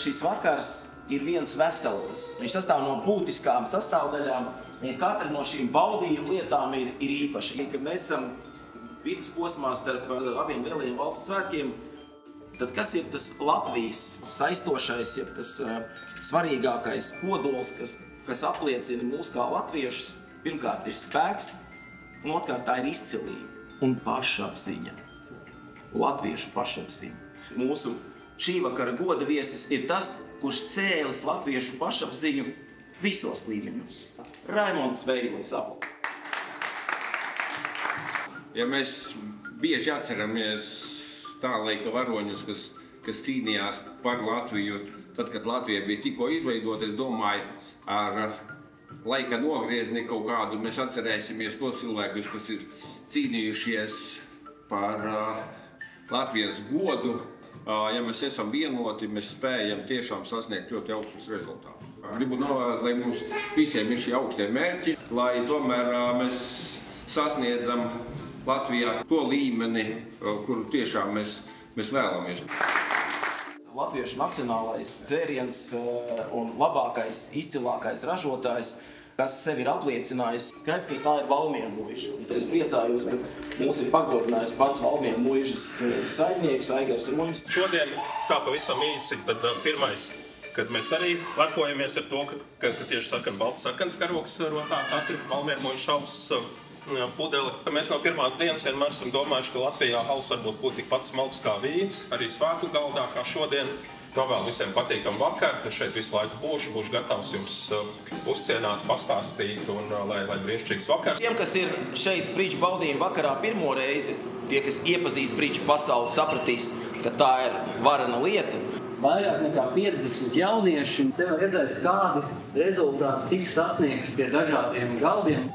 Šis vakars ir viens vesels. Viņš sastāv no būtiskām sastāvdaļām, un katra no šīm baudījuma lietām ir īpaša. Kad mēs esam vidusposmā starp abiem lielajiem valsts svētkiem, tad kas ir tas Latvijas saistošais, ja tas svarīgākais kodols, kas apliecina mūs kā latviešus? Pirmkārt ir spēks, un otrkārt tā ir izcilība un pašapziņa. Latviešu pašapziņa. Mūsu šī vakara goda viesis ir tas, kurš cēlis latviešu pašapziņu visos līmeņos. Raimonds Veilis. Ja mēs bieži atceramies tā laika varoņus, kas cīnījās par Latviju, tad, kad Latvija bija tikko izveidota, es domāju, ar laika nogriezni kaut kādu mēs atcerēsimies tos cilvēkus, kas ir cīnījušies par Latvijas godu. Ja mēs esam vienoti, mēs spējam tiešām sasniegt ļoti augstus rezultātus. Gribu novēlēt, lai mums visiem ir šie augstie mērķi, lai tomēr mēs sasniedzam Latvijā to līmeni, kuru tiešām mēs vēlamies. Latviešu nacionālais dzēriens un labākais, izcilākais ražotājs, kas sevi ir apliecinājis. Skaidrs, ka tā ir Valmiera muiža. Es priecājos, ka mūs ir pagodinājis pats Valmiera muižas saimnieks Aigars Ruņs. Šodien, tā pavisam īsi, tad pirmais, kad mēs arī lepojamies ar to, ka tieši sarkan balts sarkans karogs rotā katru Valmiera muižas šaus pudeli. Mēs no pirmās dienas vienmēr esam domājuši, ka Latvijā alus varbūt būtu tikpat smalks kā vīns, arī svētku galdā kā šodien. Novēlu visiem patīkam vakaru, es šeit visu laiku būšu gatavs jums uzcienāt, pastāstīt un lai brīnišķīgs vakars. Tiem, kas ir šeit bridžu baudījuma vakarā pirmo reizi, tie, kas iepazīst bridžu pasauli, sapratīs, ka tā ir varena lieta. Vairāk nekā 50 jaunieši sev redzēt, kādi rezultāti tiks sasniegti pie dažādiem galdiem.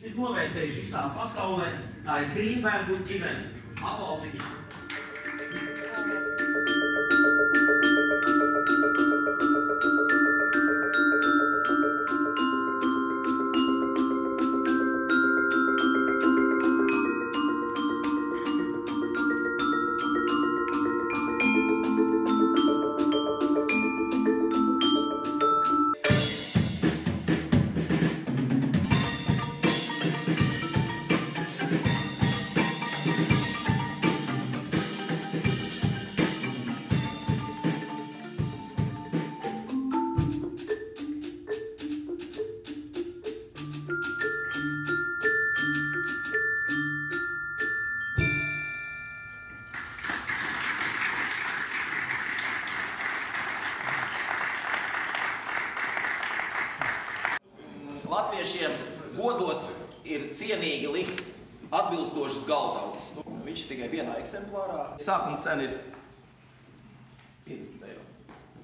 Ir novērtējuši visā pasaulē, tā ir Grīnbergu ģimene. Aplausiņi! Latviešiem godos ir cienīgi likt atbilstošas galdaudzes. Viņš ir tikai vienā eksemplārā. Sākuma cena ir 50 eiro.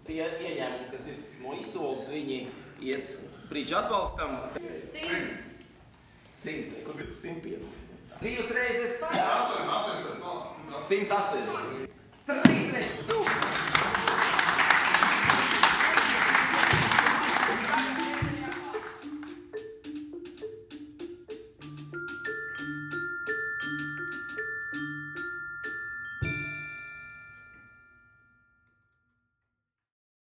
Tie ieņēmumi, kas ir no izsoles, viņi iet bridžu atbalstam. 100. 100, kur ir 150. 3 reizes 180. 3 reizes.